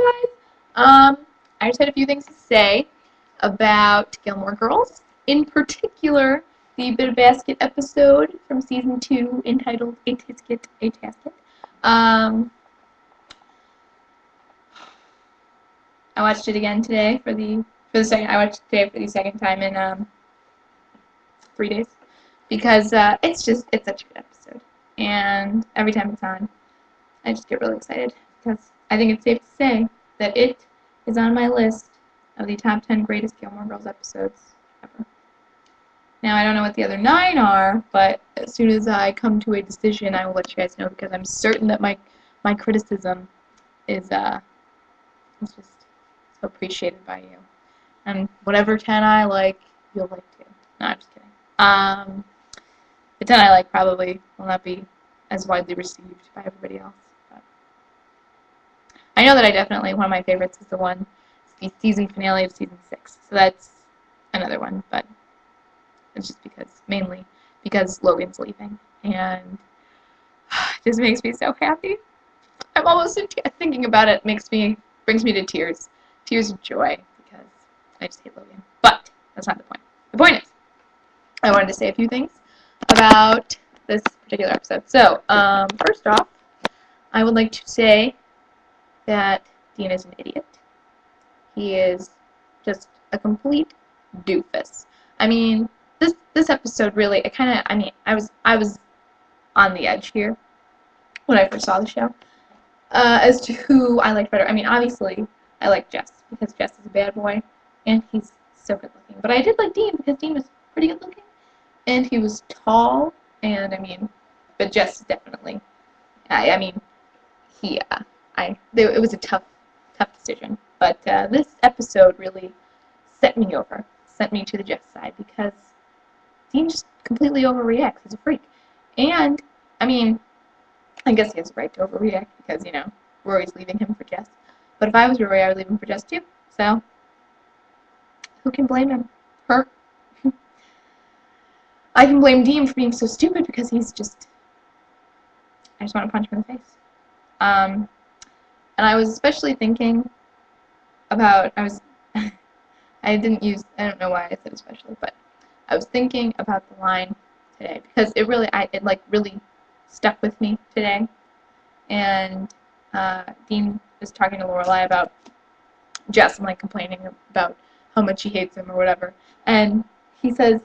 guys. I just had a few things to say about Gilmore Girls. In particular, the Bit of Basket episode from season 2 entitled A-Tisket, A-Tasket. I watched it again today for the second. I watched it today for the second time in 3 days because it's such a good episode, and every time it's on, I just get really excited because I think it's safe to say that it is on my list of the top 10 greatest Gilmore Girls episodes ever. Now, I don't know what the other 9 are, but as soon as I come to a decision, I will let you guys know because I'm certain that my criticism is just so appreciated by you. And whatever 10 I like, you'll like too. No, I'm just kidding. The 10 I like probably will not be as widely received by everybody else. But I know that one of my favorites is the season finale of season 6. So that's another one, but it's just mainly because Logan's leaving. And it just makes me so happy. I'm almost thinking about it brings me to tears of joy because I just hate Logan. But that's not the point. The point is, I wanted to say a few things about this particular episode. So, first off, I would like to say that Dean is an idiot. He is just a complete doofus. I mean, this episode really, I was on the edge here when I first saw the show as to who I liked better. I mean, obviously, I like Jess because Jess is a bad boy and he's so good looking. But I did like Dean because Dean was pretty good looking and he was tall. And but Jess definitely. It was a tough decision. But this episode really sent me to the Jess side because Dean just completely overreacts. He's a freak. And, I guess he has a right to overreact because, Rory's leaving him for Jess. But if I was Rory, I would leave him for Jess too. So, who can blame him? Her. I can blame Dean for being so stupid because I just want to punch him in the face. And I was especially thinking about, I don't know why I said especially, but I was thinking about the line today because it really stuck with me today. And Dean is talking to Lorelai about Jess and complaining about how much he hates him or whatever. And he says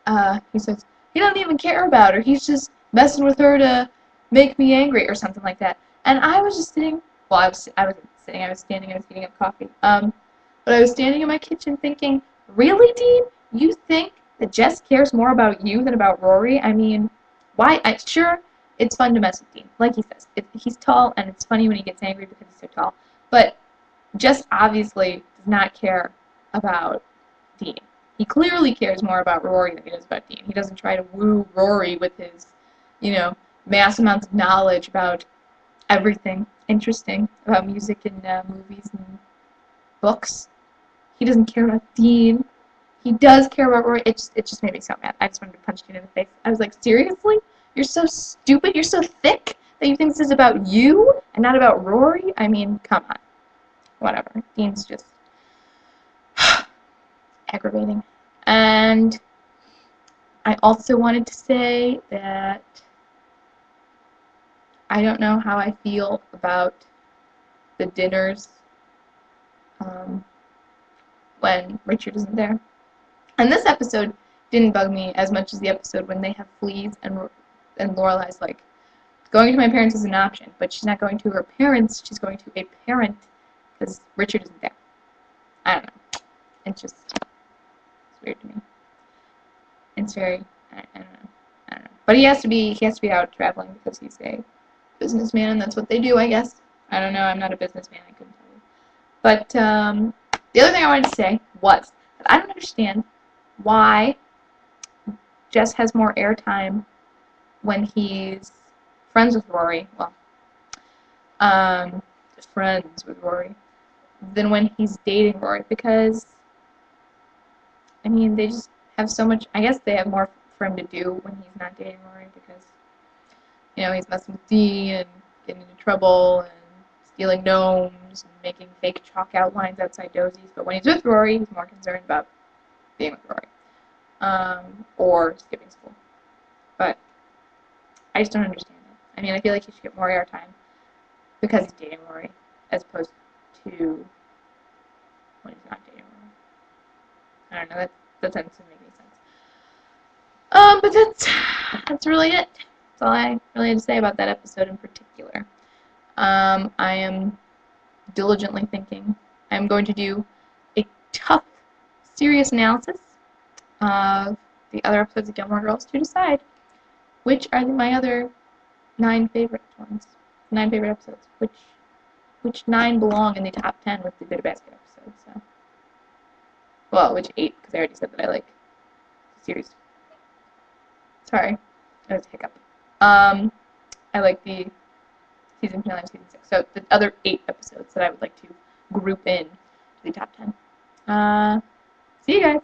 he doesn't even care about her. He's just messing with her to make me angry or something like that. And I was just sitting. Well, I wasn't sitting. I was standing. I was heating up coffee. But I was standing in my kitchen thinking, really, Dean? You think that Jess cares more about you than about Rory? I mean, why? Sure, it's fun to mess with Dean. Like he says, he's tall, and it's funny when he gets angry because he's so tall. But Jess obviously does not care about Dean. He clearly cares more about Rory than he does about Dean. He doesn't try to woo Rory with his, mass amounts of knowledge about everything interesting about music and movies and books. He doesn't care about Dean. He does care about Rory. It just made me so mad. I just wanted to punch Dean in the face. I was like, seriously? You're so stupid? You're so thick that you think this is about you and not about Rory? I mean, come on. Whatever. Dean's just aggravating. And I also wanted to say that I don't know how I feel about the dinners when Richard isn't there. And this episode didn't bug me as much as the episode when they have fleas and Lorelai's like, going to my parents is an option, but she's not going to her parents, she's going to a parent because Richard isn't there. I don't know. It's weird to me. It's very, I don't know. But he has to be out traveling because he's a businessman and that's what they do, I guess. I don't know, I'm not a businessman, I couldn't tell you. But the other thing I wanted to say was that I don't understand why Jess has more airtime when he's friends with Rory, than when he's dating Rory, because, they just have so much, I guess they have more for him to do when he's not dating Rory, because, he's messing with Dee and getting into trouble and stealing gnomes, and making fake chalk outlines outside Dosie's. But when he's with Rory, he's more concerned about being with Rory. Or skipping school. But I just don't understand it. I mean, I feel like he should get more airtime because he's dating Rory, as opposed to when he's not dating Rory. I don't know, that doesn't make any sense. But that's really it. That's all I really had to say about that episode in particular. I am diligently thinking I'm going to do a tough, serious analysis of the other episodes of Gilmore Girls to decide which are my other 9 favorite ones. 9 favorite episodes. Which 9 belong in the top 10 with the Good Basket episodes. So. Well, which 8, because I already said that I like the series. Sorry, that was a hiccup. I like the season finale of season 6. So the other 8 episodes that I would like to group in to the top 10. See you guys.